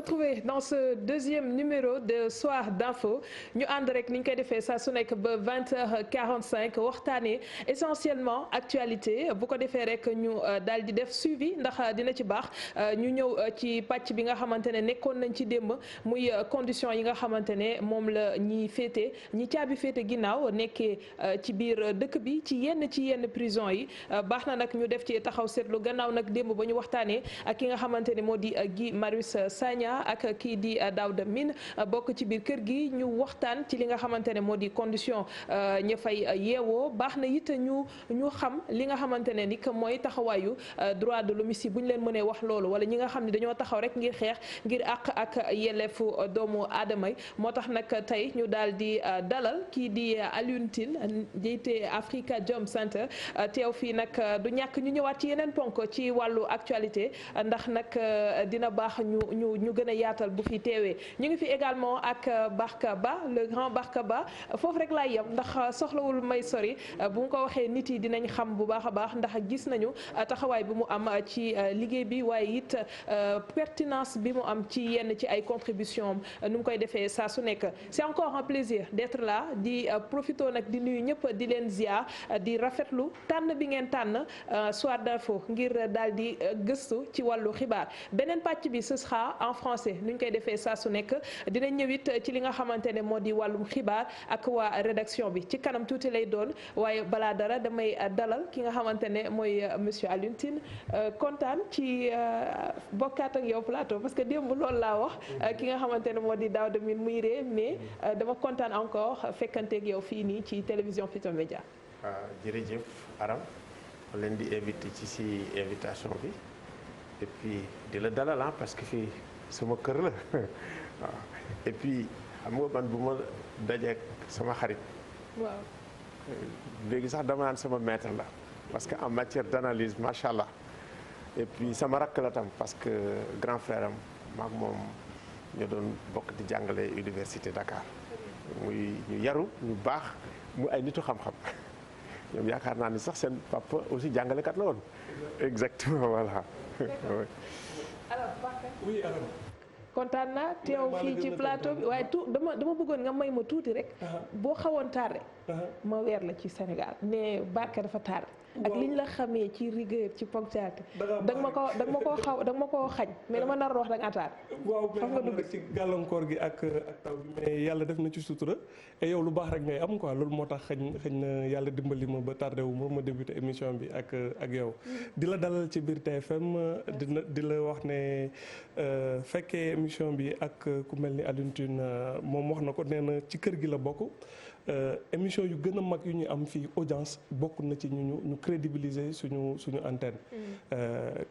retrouver dans ce deuxième numéro de Soir d'info ñu ànd rek ni ñu koy defee saa su nekk ba 20h45 waxtaanee essentiellement actualité bu ko defee rek ñu daal di def suivi ndax dina ci baax ñu ñëw ci pàcc bi nga xamante ne nekkoon nañ ci démb muy conditions yi nga xamante ne moom la ñi féete ñi caabi féete ginnaaw nekkee ci biir dëkk bi ci yenn prison yi baax na nag ñu def ci taxaw seetlu gannaaw nag démb ba ñu waxtaanee ak ki nga xamante ne moo di Guy Marius Sagna ak kii di Daouda Mine bokk ci biir kër gi ñu waxtaan ci li nga xamante ne moo di condition ña fay yeewoo baax na it ñu xam li nga xamante ne ni que mooy taxawaayu droit de l'homme bu ñu leen mënee wax loolu wala ñi nga xam ne dañoo taxaw rek ngir xeex ngir àq ak yelleefu doomu aadama yi moo tax nag tey ñu daal di dalal kii di Alioune Tine jiite Africa Jom Center teew fii nag du ñàkk ñu ñëwaat ci yeneen ponk ci wàllu actualité ndax nag dina baax ñu gën a yaatal bu fi teewee ñu ngi fi également ak Barka Ba le grand Barka Ba foofu rek laay yem ndax soxlawul may sori bu mu ko waxee nit yi dinañ xam bu baax a baax ndax gis nañu taxawaay bi mu am ci liggéey bi waaye it pertinence bi mu am ci yenn ci ay contribution nu mu koy defee saa su nekk c'est encore un plaisir d'être là di profito nag di nuyu ñëpp di leen ziar di rafetlu tànn bi ngeen tànn Soir d'info ngir daal di gëstu ci wàllu xibaar beneen pàcc bi ce sera en français nu ñu koy defee saa su nekk dinañ ñëwit ci li nga xamante ne moo di wàllum xibaar ak waa rédaction bi ci kanam tuuti lay doon waaye balaa dara damay dalal ki nga xamante ne mooy monsieur Alioune Tine kontaan ci bokkaat ak yow plateau parce que démb loolu laa wax ki nga xamante ne moo di Daouda Mine muy ree mais dama kontaan encore fekkanteeg yow fii nii ci télévision Futurs Médias. jërëjëf Aram ma leen di invité ci invitation bi et puis di la dalal parce que fii sama kër la waaw et puis xam nga man bu ma dajeek sama xarit. waaw léegi sax dama naan sama maître la parce que en matière d'analyse macha allah et puis sama rakk la tam parce que grand frère am maak moom ñoo doon bokk di jàngale université Dakar muy ñu yaru ñu baax mu ay nitu xam-xam. ñoom yaakaar naa ni sax seen papa aussi jàngalekat la woon. exactement voilà. alors Barka. oui alors. kontaan naa teew fii ci plateau bi waaye dama bëggoon nga may ma tuuti rek. boo xawoon tardé. ma weer la ci Sénégal mais Barka dafa tardé. ak liñ la xamee ci rigueur ci ponctualité. da nga ma koo xañ mais dama nar wax da nga tardé. waaw xam nga dugg ci gàllankoor gi ak taw bi mais yàlla def na ci sutura et yow lu baax rek ngay am quoi loolu moo tax xëñ na yàlla dimbali ma ba tardé wu ma débuté émission bi ak yow. di la dalal ci biir TFM di la wax ne fekkee émission bi ak ku mel ni Alioune Tine moom wax na ko nee na ci kër gi la bokk. émission yu gën a mag yu ñu am fii audience bokk na ci ñu crédibiliser suñu antenne.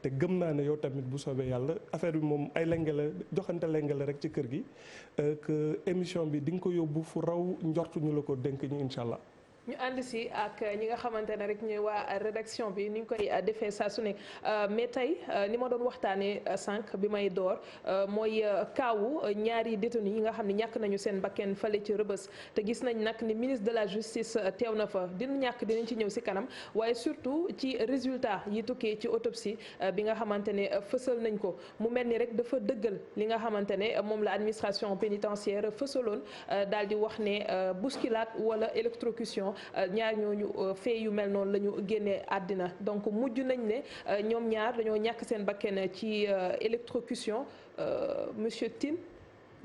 te gëm naa ne yow tamit bu soobee yàlla affaire bi moom ay lenge la joxante lenge la rek ci kër gi que émission bi di nga ko yóbbu fu raw njortu ñu la ko dénk ñu incha allah. ñu ànd si ak ñi nga xamante ne rek ñooy waa rédaction bi ni ñu koy defee saa su ne mais tey ni ma doon waxtaanee sànq bi may door mooy kaawu ñaari détenus yi nga xam ne ñàkk nañu seen bakken fale ci Rebeuss te gis nañ nag ni ministre de la justice teew na fa dinañ ci ñëw si kanam waaye surtout ci résultat yi tukkee ci autopsie bi nga xamante ne fësal nañ ko mu mel ni rek dafa dëggal li nga xamante ne moom la administration pénitentiaire fësaloon daal di wax ne bousculade wala électrocution ñaar ñooñu fee yu mel noonu la ñu génnee àddina donc mujj nañ ne ñoom ñaar dañoo ñàkk seen bakken ci électrocution monsieur Tine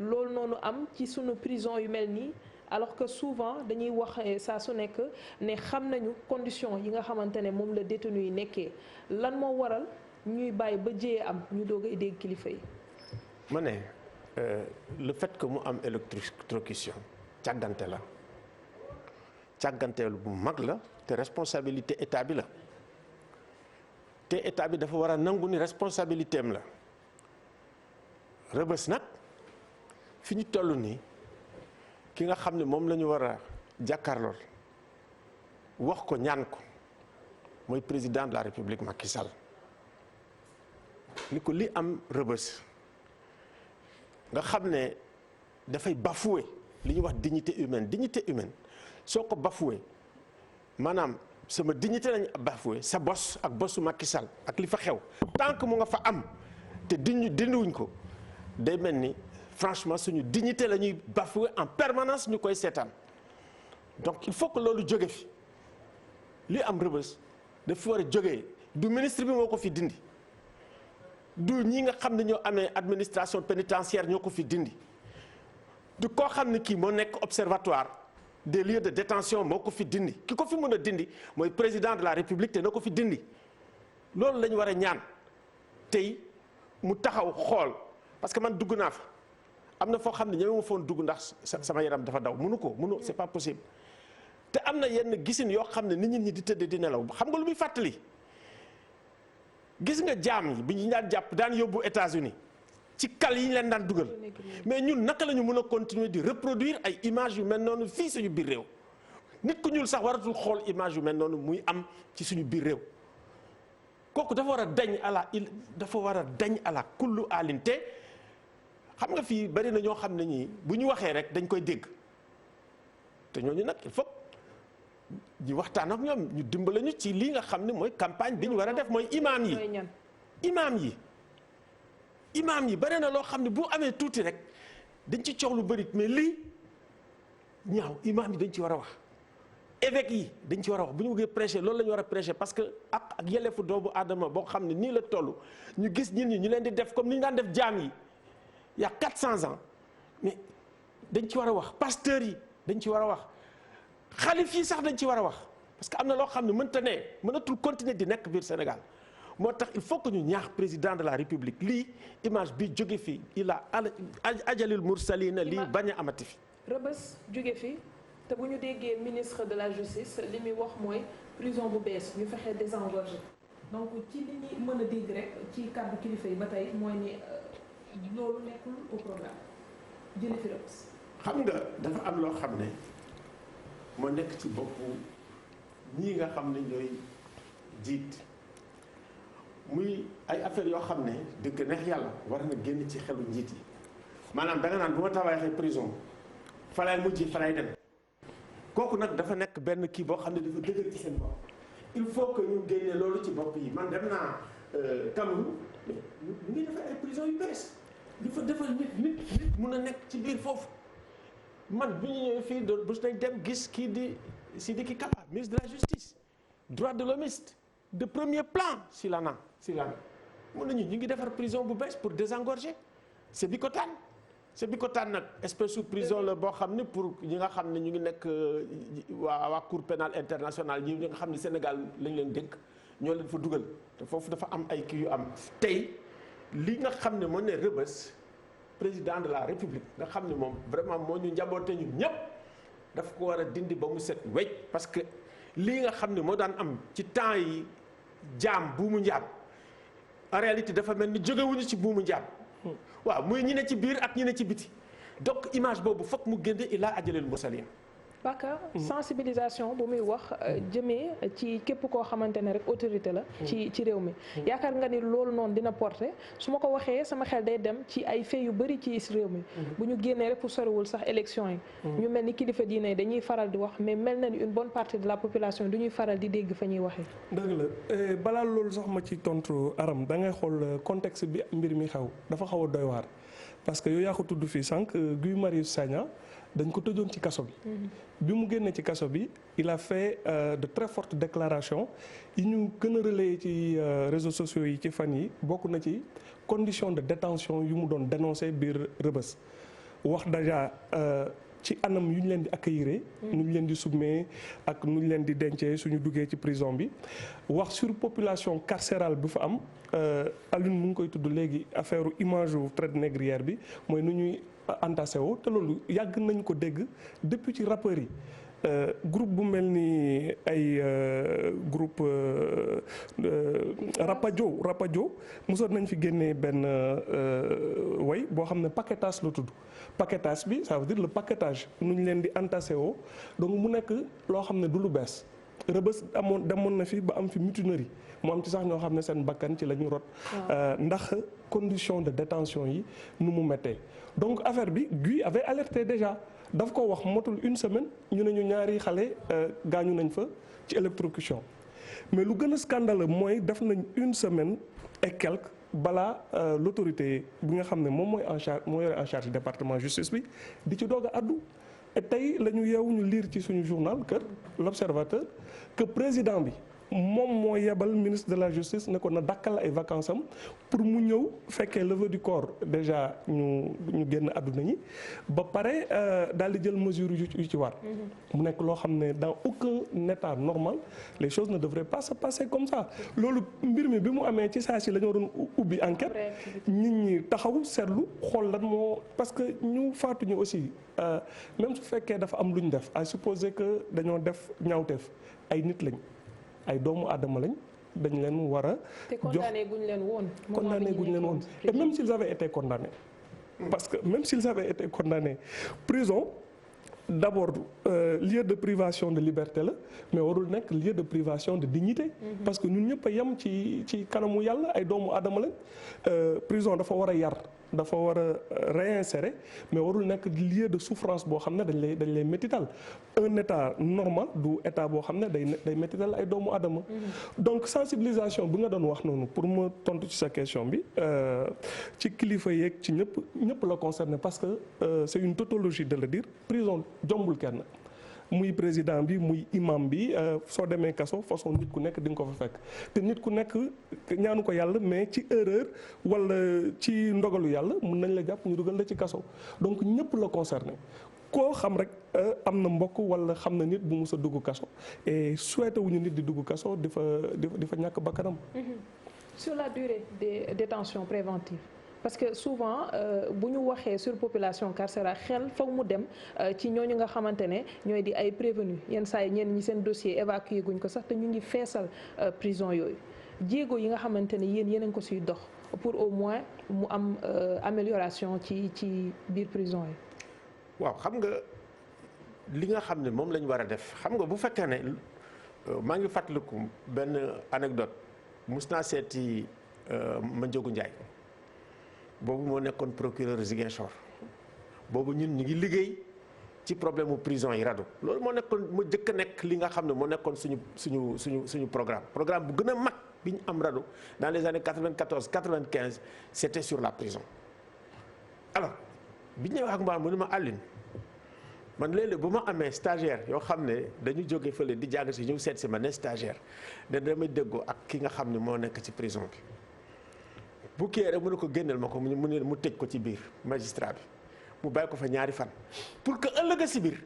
loolu noonu am ci sunu prison yu mel nii alors que souvent dañuy wax saa su nekk ne xam nañu condition yi nga xamante ne moom la détenu yi nekkee lan moo waral ñuy bàyyi ba jiyee am ñu doog a dégg kilifa yi. ma ne le fait que mu am électrocution càggante la. càgganteelu bu mag la te responsabilité état bi la te état bi dafa war a nangu ni responsabilité am la Rebeuss nag fi ñu toll nii ki nga xam ne moom la ñu war a jàkkaarlool wax ko ñaan ko mooy président de la république Macky Sall ni ko li am Rebeuss nga xam ne dafay bafouer li ñuy wax dignité humaine soo ko bafoué maanaam sama dignité lañu bafoué sa ak bosu Macky Sall ak li fa xew tant que mu nga fa am te dindiwuñ ko day mel ni franchement suñu dignité la ñuy bafouer en permanence ñu koy seetaan donc il faut que loolu jóge fi li am Rebeuss dafa war a jógee du ministre bi moo ko fi dindi du ñi nga xam ne ñoo amee administration pénitentiaire ñoo ko fi dindi du koo xam ne kii moo nekk observatoire des lieux de détention moo ko fi dindi ki ko fi mën a dindi mooy président de la république te na ko fi dindi loolu la ñu war a ñaan tey mu taxaw xool parce que man dugg naa fa am na foo xam ne ñeme ma foon dugg ndax sama yaram dafa daw mënu c'est pas possible te am na yenn gisin yoo xam ne nit ñi di tëdd di nelaw xam nga lu muy fàttali gis nga jaam yi bi ñu daan jàpp daan yóbbu États-Unis ci kal yi ñu leen daan dugal mais ñun naka la ñu mën a continuer di reproduire ay images yu mel noonu fii suñu biir réew nit ku ñuul sax waratul xool image yu mel noonu muy am ci suñu biir réew kooku dafa war a dañ à la kullu alinte xam nga fii bari na ñoo xam ne ñii bu ñu waxee rek dañ koy dégg te ñooñu nag il faut ñu waxtaan ak ñoom ñu dimbale ñu ci lii nga xam ne mooy campagne bi ñu war a def mooy imaam yi bari na loo xam ne bu amee tuuti rek dañ ci coow lu bari mais lii ñaaw imaam yi dañ ci war a wax évêque yi dañ ci war a wax bu ñu bëggee prêcher loolu la ñu war a prêcher parce que ak yelleefu doomu aadama boo xam ne nii la toll ñu gis nit ñi ñu leen di def comme ni ñu daan def jaam yi il y a 400 ans mais dañ ci war a wax pasteur yi dañ ci war a wax xalif yi sax dañ ci war a wax parce que am na loo xam ne mënatul continuer di nekk biir Sénégal moo tax il faut que ñu ñaax président de la république lii image bi jóge fi il a ajalil mursalina lii bañ a amati fi. Rebeuss jóge fi te bu ñu déggee ministre de la justice li muy wax mooy prison bu bees ñu fexe désengorger donc ci li ñuy mën a dégg rek ci kàddu kilifa yi ba tey mooy ni loolu nekkul au programme jëlee fi Rebeuss. xam nga dafa am loo xam ne moo nekk ci boppu ñii nga xam ne ñooy jiit. muy ay affaires yoo xam ne dëgg neex yàlla war na génn ci xelu njiit yi maanaam danga naan bu ma tabaxee prison fa lay mujj fa lay dem kooku nag dafa nekk benn kii boo xam ne dafa dëgër ci seen bopp il faut que ñu génne loolu ci bopp yi man dem naa Cameroun ñu ngi defar ay prison yu bees di fa defal nit mun a nekk ci biir foofu man bi ñu ñëwee fii bu nañ dem gis kii di Sidiki Kaba ministre de la justice droit de l'hommiste de premier plan si la mun nañu ñu ngi defar prison bu bees pour désengorger c'est Bikotaan nag espèce de prison la boo xam ne pour ñi nga xam ne ñu ngi nekk waa cour pénale internationale ñi nga xam ne Sénégal lañ leen dénk ñoo leen fa dugal te foofu dafa am ay kii yu am tey li nga xam ne moo ne Rebeuss président de la république nga xam ne moom vraiment moo ñu njaboote ñu ñëpp daf ko war a dindi ba mu set wecc parce que lii nga xam ne moo daan am ci temps yi jaam buumu njaam en réalité dafa mel ni jógewuñu ci buumu njaam waaw muy ñi ne ci biir ak ñi ne ci biti donc image boobu fokk mu génne ilaa ajalil mursalin Bakar sensibilisation bu muy wax jëmee ci képp koo xamante ne rek autorité la ci réew mi yaakaar nga ni loolu noonu dina porter su ma ko waxee sama xel day dem ci ay fait yu bëri ci réew mi bu ñu génnee rek fu soriwul sax élection yi ñu mel ni kilifa diine yi dañuy faral di wax mais mel na ni une bonne partie de la population du ñuy faral di dégg fa ñuy waxee dëgg la balaa loolu sax ma ci tontu Aram da ngay xool contexte bi mbir mi xew dafa xaw a doy waar parce que yow yaa ko tudd fii sànq Guy Marius Sagna dañ ko tëjoon ci kaso bi mu génnee ci kaso bi il a fait de très fortes déclarations yi ñu gën a relayer ci réseaux sociaux yi ci fan yi bokk na ci conditions de détention yu mu doon dénoncer biir Rebeuss wax déjà ci anam yu ñu leen di accueillir nu ñu leen di soumettre ak nu ñu leen di dencee suñu duggee ci prison bi wax surpopulation carcérale bi fa am Alioune mu ngi koy tudd léegi affaire image u traite négrière bi mooy nu ñuy entassé woo te loolu yàgg nañ ko dégg depuis ci rappeurs yi groupe bu mel ni ay groupe Rapadio mosoon nañ fi génnee benn way boo xam ne paquetage la tudd paquetage bi ça veut dire le paquetage nu ñu leen di entassé woo donc mu nekk loo xam ne du lu bees Rebeuss demoon na fi ba am fi mutinerie mu am ci sax ñoo xam ne seen bakkan ci la ñu rot ndax condition de détention yi nu mu méttee donc affaire bi Guy avait alerté déjà daf ko wax motul une semaine ñu ne ñu ñaari xale gaañu nañ fa ci électrocution mais lu gën a scandaleux mooy def nañ une semaine et quelque balaa l'autorité bi nga xam ne moom mooy yore en charge département justice bi di ci doog a addu. et tey la ñu yeewu ñu lire ci suñu journal kër l'observateur que président bi moom moo yebal ministre de la justice ne ko na dakkal ay vacances am pour mu ñëw fekkee levée du corps déjà ñu génn àdduna ñi ba pare daal di jël mesure yu ci war. mu nekk loo xam ne dans aucun état normal les choses ne devraient pas se passer comme ça loolu mbir mi bi mu amee ci saa si la ñu waroon ubbi enquête nit ñi taxaw seetlu xool lan moo parce que ñu faatuñu aussi même su fekkee dafa am lu ñu def à supposer que dañoo def ñaawteef ay nit lañ. ay doomu aadama lañ dañ leen war a jox condamné guñ leen woon. condamné guñ leen woon et même s'ils avaient été condamnés. parce que même s'ils avaient été condamnés prison d'abord lieu de privation de liberté la mais warul nekk lieu de privation de dignité. parce que ñun ñëpp a yem ci kanamu yàlla ay doomu aadama lañ prison dafa war a yar dafa war a réinsérer mais warul nekk lieu de souffrance boo xam ne dañ lay métital un état normal du état boo xam ne day métital ay doomu aadama. donc sensibilisation bi nga doon wax noonu pour ma tontu ci sa question bi ci kilifa yeeg ci ñëpp la concerné parce que c'est une tautologie de le dire prison jombul kenn. muy président bi muy imam bi soo demee kaso façon nit ku nekk di nga ko fa fekk te nit ku nekk ñaanu ko yàlla mais ci erreur wala ci ndogalu yàlla mun nañ la jàpp ñu dugal la ci kaso donc ñëpp la concerné koo xam rek am na mbokk wala xam na nit bu mus a dugg kaso et souhaité wuñu nit di dugg kaso di fa ñàkk bakkanam. Sur la durée des détentions préventives. parce que souvent bu ñu waxee surpopulation carcérale xel foog mu dem ci ñooñu nga xamante ne ñooy di ay prévenus yenn saa yi ñenn ñi seen dossier évacué guñ ko sax te ñu ngi feesal prison yooyu jéego yi nga xamante ne yéen a ngi ko siy dox pour au moins mu am amélioration ci biir prison yi. waaw xam nga li nga xam ne moom la ñu war a def xam nga bu fekkee ne maa ngi fàttaliku benn anecdote mus naa seeti Mandiogu Ndiaye. boobu moo nekkoon procureur Ziguinchor boobu ñun ñu ngi liggéey ci problème mu prison yi rado loolu moo nekkoon mu jëkk a nekk li nga xam ne moo nekkoon suñu programme bu gën a mag bi ñu am rado dans les années 94 95 c'était sur la prison. alors bi ñu wax ak mbaam mu ne ma Alioune man léeg-léeg bu ma amee stagiaire yoo xam ne dañu jóge fële di jàng si ñëw seet si ma ne stagiaire da damay déggoo ak ki nga xam ne moo nekk ci prison bi. bu kii rek mu ne ko génneel ma ko mu tëj ko ci biir magistrat bi mu bàyyi ko fa ñaari fan pour que ëllëg si biir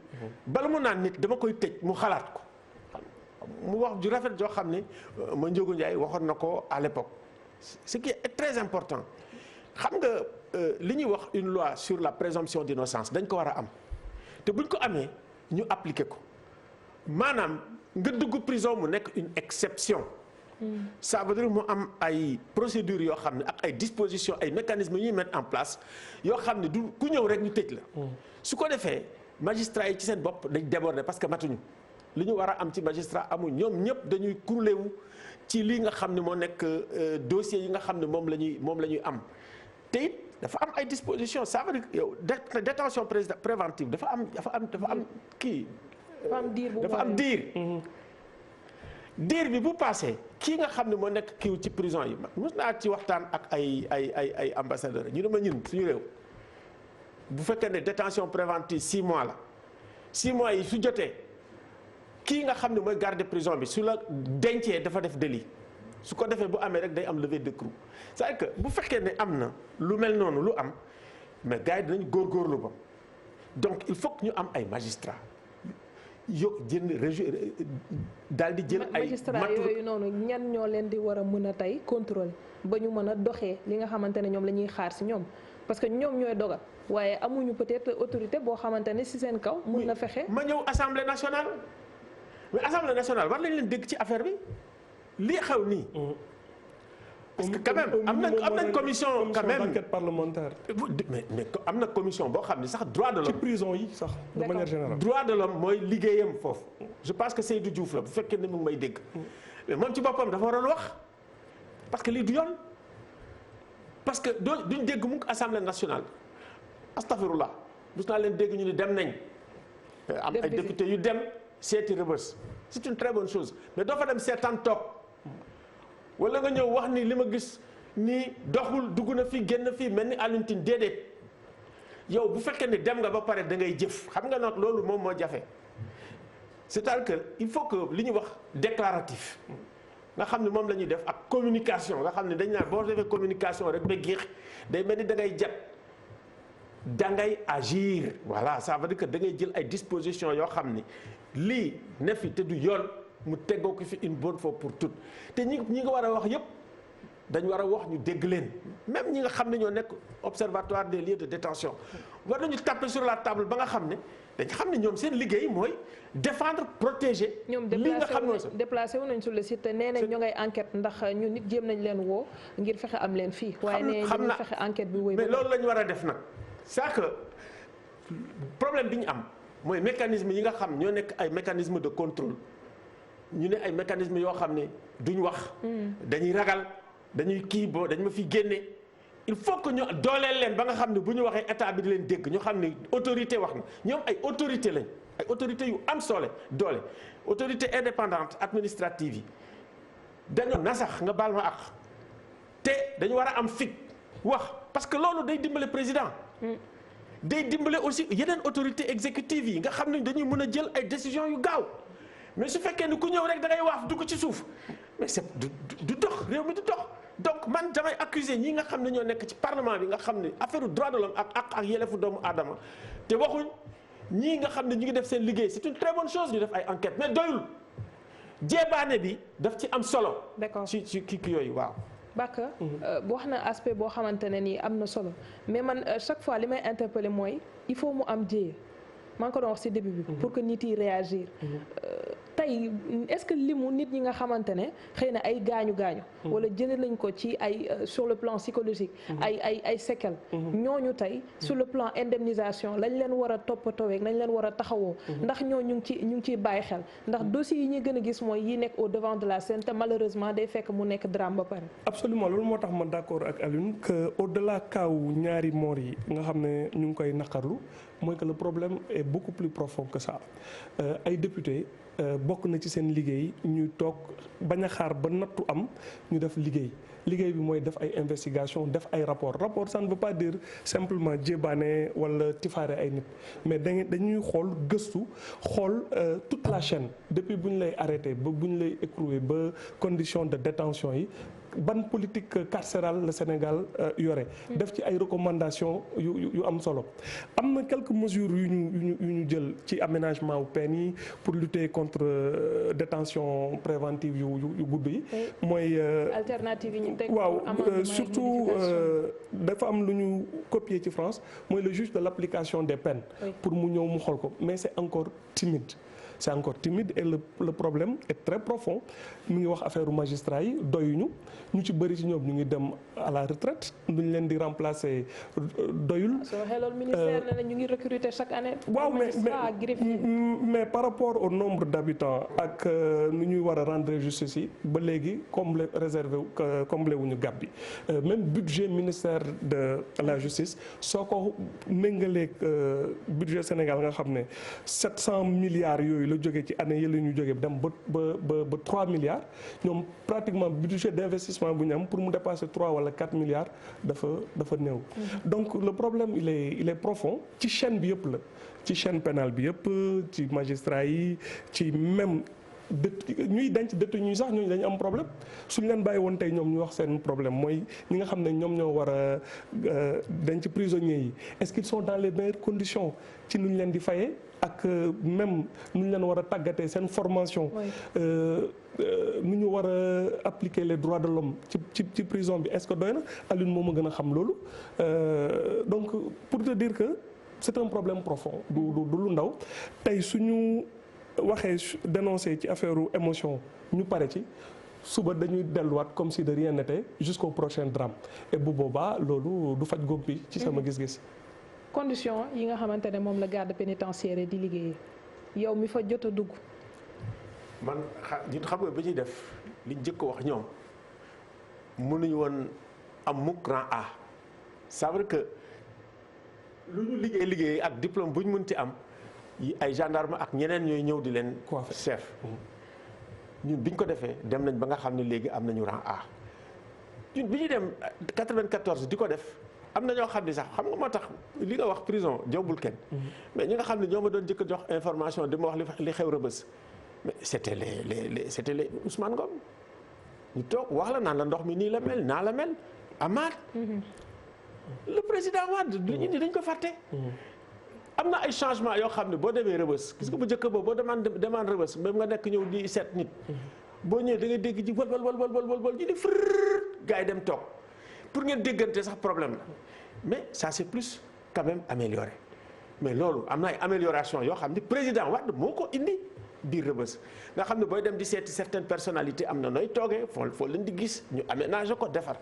bala mu naan nit dama koy tëj mu xalaat ko mu wax ju rafet joo xam ne Mandiogu Ndiaye waxoon na ko à l'époque ce qui est très important xam nga li ñuy wax une loi sur la présomption d'innocence dañ ko war a am te buñ ko amee ñu appliquer ko maanaam nga dugg prison mu nekk une exception. ça veut dire mu am ay procédures yoo xam ne ak ay dispositions ay mécanismes yu ñuy mettre en place yoo xam ne du ku ñëw rek ñu tëj la. su ko defee magistrats yi ci seen bopp dañ déborder parce que matuñu li ñu war a am ci magistrat amuñ ñoom ñëpp dañuy croulé wu ci li nga xam ne moo nekk dossiers yi nga xam ne moom la ñuy am te it dafa am ay dispositions ça veut dire yow détention préventive dafa am kii. dafa am diir. diir bi bu passé kii nga xam ne moo nekk kiiw ci prison yi mos naa ci waxtaan ak ay ambassadeurs ñu ne ma ñun suñu réew bu fekkee ne détention préventive 6 mois la 6 mois yi su jotee kii nga xam ne mooy garde prison bi su la dencee dafa def délit su ko defee bu amee rek day am levée d'écrou c'est-à-dire que bu fekkee ne am na lu mel noonu lu am mais gars yi dinañ góorgóorlu ba donc il faut que ñu am ay magistrats. daal di jël ay magistrat yooyu noonu ñan ñoo leen di war a mën a tey contrôle ba ñu mën a doxee li nga xamante ne ñoom la ñuy xaar si ñoom parce que ñoom ñooy dogal waaye amuñu peut-être autorité boo xamante ne si seen kaw mën na fexe. ma ñëw assemblée nationale mais assemblée nationale war nañ leen dégg ci affaire bi lii xew nii. parce que quand même am nañ commission quand même d'enquête parlementaire. mais am na commission boo xam ne sax droit de l'homme ci prison yi sax de manière générale. droit de l'homme mooy liggéeyam foofu je pense que Seydou Diouf la bu fekkee ne mu ngi may dégg mais moom ci boppam dafa waroon wax parce que lii du yoon parce que duñ dégg mukk assemblée nationale astafirullah mos naa leen dégg ñu ni dem nañ am ay député yu dem seeti Rebeuss c'est une très bonne chose mais doo fa dem seetaan toog wala nga ñëw wax ni li ma gis nii doxul dugg na fii génn fii mel ni Alioune Tine déedéet yow bu fekkee ne dem nga ba pare da ngay jëf xam nga nag loolu moom moo jafe c'est-à-dire que il faut que li ñuy wax déclaratif nga xam ne moom la ñuy def ak communication nga xam ne dañ naan boo defee communication rek ba géex day mel ni da ngay jat da ngay agir voilà ça veut dire que da ngay jël ay dispositions yoo xam ni lii ne fi te du yoon mu teggoo ko fi une bonne fois pour toutes te ñi nga war a wax yépp dañu war a wax ñu dégg leen même ñi nga xam ne ñoo nekk observatoire des lieux de détention war nañu taper sur la table ba nga xam ne dañ xam ne ñoom seen liggéey mooy défendre protéger. li nga xam ne déplacé wu nañ sur le site te nee nañ ñu ngay enquête ndax ñu nit jéem nañ leen woo ngir fexe am leen fii. waaye nee ñu fexe enquête bi wéy. mais loolu la ñu war a def nag c'est que problème bi ñu am mooy mécanisme yi nga xam ñoo nekk ay mécanisme de contrôle ñu ne ay mécanisme yoo xam ne duñ wax. dañuy ragal. dañuy kii boo dañ ma fi génne il faut que ñu dooleel leen ba nga xam ne bu ñu waxee état bi di leen dégg ñu xam ne autorité wax na ñoom ay autorité lañ ay autorité yu am doole autorité indépendante administrative yi dañoo nasax nga baal ma ak te dañu war a am fit wax parce que loolu day dimbale président day dimbale aussi yeneen autorité exécutive yi nga xam ne dañuy mën a jël ay décisions yu gaaw mais su fekkee ni ku ñëw rek da ngay waaf dugg ci suuf mais c'est du dox réew mi du dox donc man damay accuser ñi nga xam ne ñoo nekk ci parlement bi nga xam ne affaire droit de l'homme ak yelleefu doomu aadama te waxuñ ñii nga xam ne ñu ngi def seen liggéey c'est une très bonne chose ñu def ay enquête mais doyul jéebaane bi daf ci am solo. d'accord ci kii yooyu waaw. Bakka wax na aspect boo xamante ne nii am na solo mais man chaque fois li may interpeller mooy il faut mu am jéye maa ngi ko doon wax ci début bi. pour que nit yi réagir. tey est-ce que limu nit ñi nga xamante ne xëy na ay gaañu. wala jëlee nañ ko ci ay sur le plan psychologique. ay séquelles. ñooñu tey sur le plan indemnisation lañ leen war a toppatoo nañ leen war a taxawoo. ndax ñu ngi ciy bàyyi xel ndax dossiers yi ñuy gën a gis mooy yi nekk au devant de la scène te malheureusement day fekk mu nekk drame ba pare. absolument loolu moo tax ma d'accord ak Alioune que au-delà kaw ñaari moor yi nga xam ne ñu ngi koy naqarlu mooy que le problème est beaucoup plus profond que ça ay députés. bokk na ci seen liggéey ñuy toog bañ a xaar ba nattu am ñu def liggéey bi mooy def ay investigation def ay rapport ça ne veut pas dire simplement jébaane wala tifaare ay nit mais dañuy xool gëstu xool toute la chaîne depuis bu ñu lay arrêté ba bu ñu lay écroué ba condition de détention yi ban politique carcérale le Sénégal yore def ci ay recommandations yu am solo am na quelques mesures yu ñu jël ci aménagement wu peine yi pour lutter contre détention préventive yu gudd yi mooy alternative yi ñu teg waaw surtout dafa am lu ñu copier ci France mooy le juge de l'application des peines pour mu ñëw mu xool ko mais c'est encore timide et le problème est très profond mu ngi wax affaire magistrat yi doyuñu ñu ci bëri ci ñoom ñu ngi dem à la retraite duñ leen di remplacer doyul. soo xeloon ministère ne ñu ngi recruter chaque année. waaw mais par rapport au nombre d'habitants ak nu ñuy war a rendre justice yi ba léegi comblé wuñu gap bi même budget ministère de la justice soo ko méngaleeg budget Sénégal nga xam ne 700 milliards yooyu la jógee ci année yi la ñu jógee dem ba 3 milliards ñoom pratiquement budget d'investissement bu ñu am pour mu dépasser 3 wala 4 milliards dafa néew. donc le problème il est profond ci chaîne bi yëpp la ci chaîne pénale bi yëpp ci magistrat yi ci même ñuy denc détenu sax ñooñu dañu am problème suñu leen bàyyi woon tey ñoom ñu wax seen problème mooy ñi nga xam ne ñoom ñoo war a denc prisonniers yi est-ce qu'ils sont dans les meilleures conditions ci nu ñu leen di fayee ak même nu ñu leen war a tàggatee seen formation. nu ñu war a appliquer les droits de l'homme ci prison bi est-ce que doy na Alioune moo ma gën a xam loolu donc pour te dire que c'est un problème profond du lu ndaw tey suñu waxee dénoncer ci affaire émotion ñu pare ci suba dañuy delluwaat comme si de rien n'était jusqu'au prochain drame et bu boobaa loolu du faj góob bi ci sama gis-gis. condition yi nga xamante ne moom la garde pénitentiaire di liggéeyee yow mi fa jot a dugg. man xam nga ba ñuy def liñ njëkk wax ñoom mënuñu woon am mukk rang A ça veut dire que lu ñu liggéey ak diplôme bu ñu mënti am yi ay gendarme ak ñeneen ñooy ñëw di leen chef ñun biñ ko defee dem nañ ba nga xam ne léegi am nañu rang A ñun bi ñuy dem 94 di ko def am na ñoo xam ne sax xam nga moo tax li nga wax prison jombul kenn. mais ñi nga xam ne ñoo ma doon jëkk a jox information di ma wax li xew Rebeuss mais c'était les Ousmane Ngom ñu toog wax la naan la ndox mi nii la mel naa la mel amaat. le président Wade lu ñu ni dañ ko fàtte. am na ay changement yoo xam ne boo demee Rebeuss gis nga bu njëkk boobu boo demande Rebeuss même nga nekk ñëw di seet nit. boo ñëwee da ngay dégg ji wal ñu di frrr gars yi dem toog pour ngeen déggante sax problème la mais ça c'est plus quand même amélioré mais loolu am na ay amélioration yoo xam ne président Wade moo ko indi biir Rebeuss nga xam ne booy dem di seeti certaines personnalités am na nooy toogee foo leen di gis ñu aménagé ko defar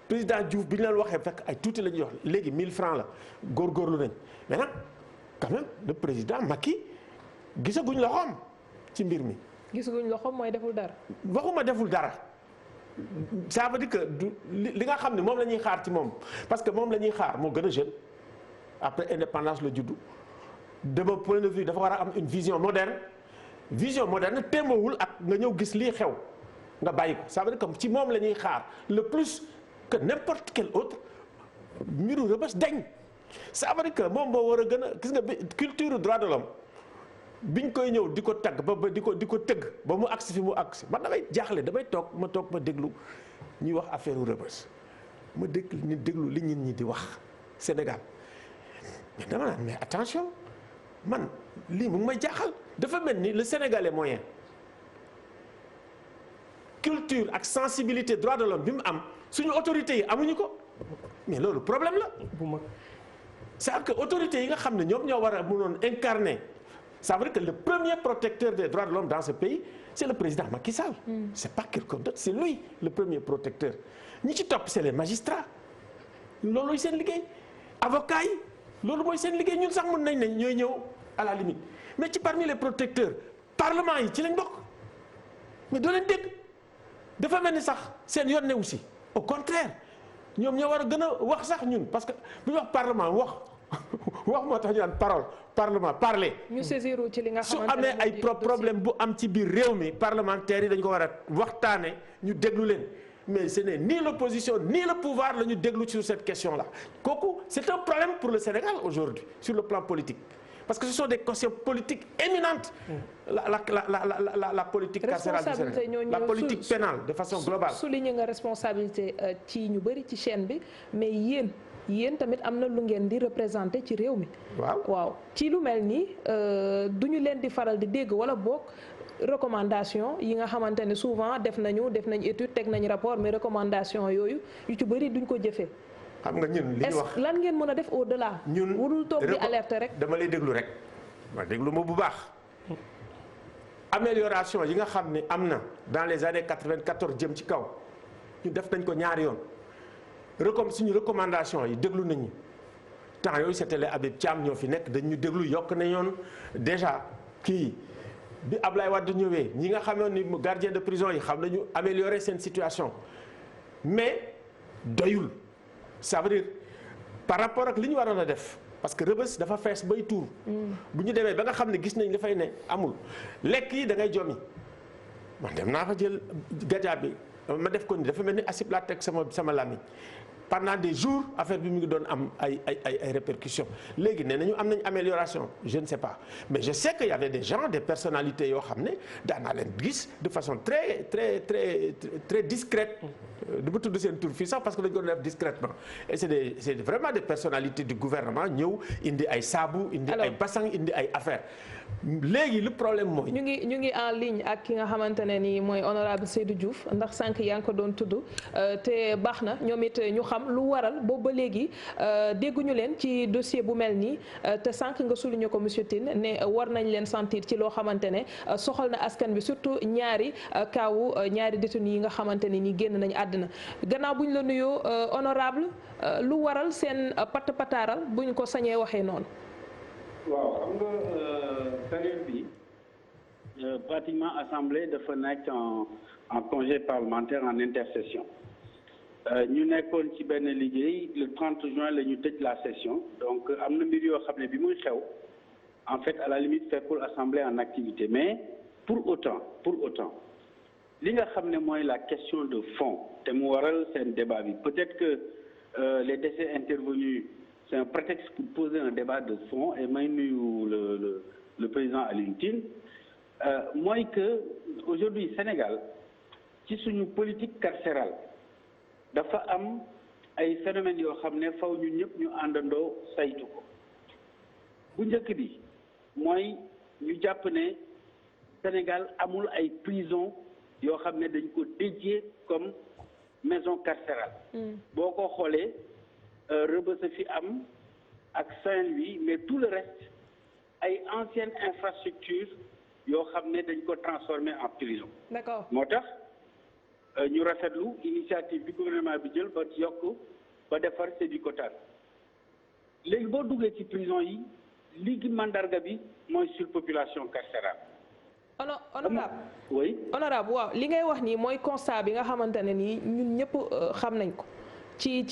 président Diouf bi ñu leen waxee fekk ay tuuti la ñuy wax léegi 1000 francs la góorgóorlu nañ mais nag quand même le président Macky gisaguñ loxoom ci mbir mi. gisaguñ loxoom mooy deful dara. waxuma deful dara ça veut dire que li nga xam ne moom la ñuy xaar ci moom parce que moom la ñuy xaar moo gën a jeune après indépendance la juddu de mon point de vue dafa war a am une vision moderne témboowul ak nga ñëw gis lii xew nga bàyyi ko ça veut dire que ci moom la ñuy xaar le plus que n'importe quel autre mbiru Rebeuss dañ ça veut dire que moom moo war a gën a gis nga culture droit de l'homme biñ koy ñëw di ko tagg ba di ko tëgg ba mu agsi fi mu agsi man damay jaaxle damay toog ma déglu ñuy wax affaire u Rebeuss ma déglu li nit ñi di wax Sénégal mais dama naan mais attention man lii mu ngi may jaaxal dafa mel ni le Sénégalais moyen culture ak sensibilité droit de l'homme bi mu am suñu autorités yi amuñu ko mais loolu problème la bu mag c'est-à-dire que autorités yi nga xam ne ñoom ñoo war a mënoon incarner ça veut dire que le premier protecteur des droits de l'homme dans ce pays c'est le président Macky Sall. C'est pas quelqu'un d'autre, c'est lui le premier protecteur. ñi ci topp c'est les magistrats loolu seen liggéey avocats yi loolu mooy seen liggéey ñun sax mën nañ ne ñooy ñëw à la limite mais ci parmi les protecteurs parlement yi ci lañ bokk mais doo leen dégg dafa mel ni sax seen yoon ne aussi au contraire ñoom ñoo war a gën a wax sax ñun parce que bu ñu wax parlement wax moo tax ñu naan parlement parler. ñu saisir ci li nga xamante su amee ay problème bu am ci biir réew mi parlementaires yi dañu ko war a waxtaane ñu déglu leen mais ce n'est ni l'opposition ni le pouvoir la ñu déglu sur cette question là kooku c'est un problème pour le Sénégal aujourd'hui sur le plan politique parce que ce sont des questions politiques éminentes la politique carcérale du Sénégal la politique pénale de façon globale. souligné nga responsabilité ci ñu bëri ci chaîne bi mais yéen tamit am na lu ngeen di représenté ci réew mi. waaw ci lu mel nii du ñu leen di faral di dégg wala boog recommandation yi nga xamante ne souvent def nañu étude teg nañu rapport mais recommandation yooyu yu ci bëri duñ ko jëfee. xam nga ñun li ñu wax lan ngeen mën a def au delà. ñun wurul toog di alerter rek. dama lay déglu rek ma déglu ma bu baax. amélioration yi nga xam ne am na dans les années 94 jëm ci kaw ñu def nañ ko ñaari yoon. suñu recommandation yi déglu nañu temps yooyu c'était les Habib Thiam ñoo fi nekk dañu déglu yokk nañ yoon déjà kii bi Ablaye Wade ñëwee ñi nga xamoon ni gardien de prison yi xam nañu améliorer seen situation mais doyul ça veut dire par rapport ak li ñu waroon a def parce que Rebeuss dafa fees bay tuur bu ñu demee ba nga xam ne gis nañ dafay ne amul lekk yi da ngay jommi man dem naa fa jël gajaa bi ma def ko ni dafa mel ni asib laa teg sama làmmiñ pendant des jours affaire bi mu ngi doon am ay répercussions léegi nee nañu am nañ amélioration je ne sais pas mais je sais que y avait des gens des personnalités yoo xam ne daanaa leen gis de façon très très très très discrète du ma tudd seen tur fii sax parce que dañu ko def discrètement et c'est vraiment des personnalités du gouvernement ñëw indi ay saabu indi ay basang indi ay affaires léegi le problème mooy. ñu ngi en ligne ak ki nga xamante ne nii mooy honorable Seydou Diouf ndax sànq yaa ngi ko doon tudd te baax na ñoom it ñu xam lu waral boobu ba léegi dégguñu leen ci dossier bu mel nii te sànq nga souligné ko monsieur Tine ne war nañ leen sentir ci loo xamante ne soxal na askan bi surtout ñaari kaawu ñaari détenus yi nga xamante ne nii génn nañu àddina gannaaw bu ñu la nuyoo honorable lu waral seen pataaral bu ñu ko sañee waxee noonu. waaw xam nga période bi pratiquement assemblée dafa nekk en congé parlementaire en intercession ñu nekkoon ci benn liggéey le 30 juin la ñu tëj la session donc am na mbir yoo xam ne bi muy xew en fait à la limite fekkul assemblée en activité mais pour autant li nga xam ne mooy la question de fond te mu waral seen débat bi peut-être que les décès intervenus c'est un prétexte pour poser un débat de fond et may nuyu le président Alioune Tine mooy que aujourd'hui Sénégal ci suñu politique carcérale dafa am ay phénomènes yoo xam ne faw ñu ñëpp ñu àndandoo saytu ko bu njëkk bi mooy ñu jàpp ne Sénégal amul ay prison yoo xam ne dañ ko dédié comme maison carcérale boo ko xoolee Rebeuss fi am ak Saint-Louis mais tout le reste ay anciennes infrastructures yoo xam ne dañ ko transformé en prison. D'accord. moo tax ñu rafetlu initiative bi gouvernement bi jël ba yokk ba defar Sébikotane léegi boo duggee ci prison yi ligi mandarga bi mooy surpopulation carcérale. honorable oui honorable waaw li ngay wax nii mooy constat bi nga xamante ne nii ñun ñëpp xam nañ ko ci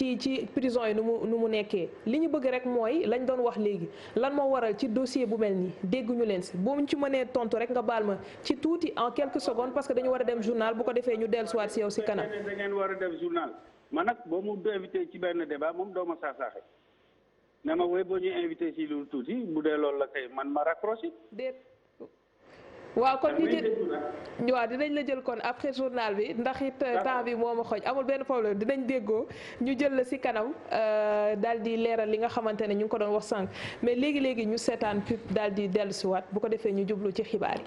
prison yi nu mu nekkee li ñu bëgg rek mooy lañ doon wax léegi lan moo waral ci dossier bu mel nii dégguñu leen si boo ñu ci mënee tontu rek nga baal ma ci tuuti en quelques secondes parce que dañu war a dem journal bu ko defee ñu dellusiwaat si yow si kanam. da ngeen war a def journal man nag boo mu invité ci benn débat moom doo ma saasaaxe ne ma woy boo ñuy invité ci lu tuuti bu dee loolu la kay man ma raccroché. déet waaw kon ñu jël waaw dinañ la jël kon après journal bi ndax it temps bi moo ma xoj amul benn problème dinañ déggoo ñu jël la si kanam daal di leeral li nga xamante ne ñu ngi ko doon wax sànq mais léegi ñu seetaan pub daal di dellusiwaat bu ko defee ñu jublu ci xibaar yi.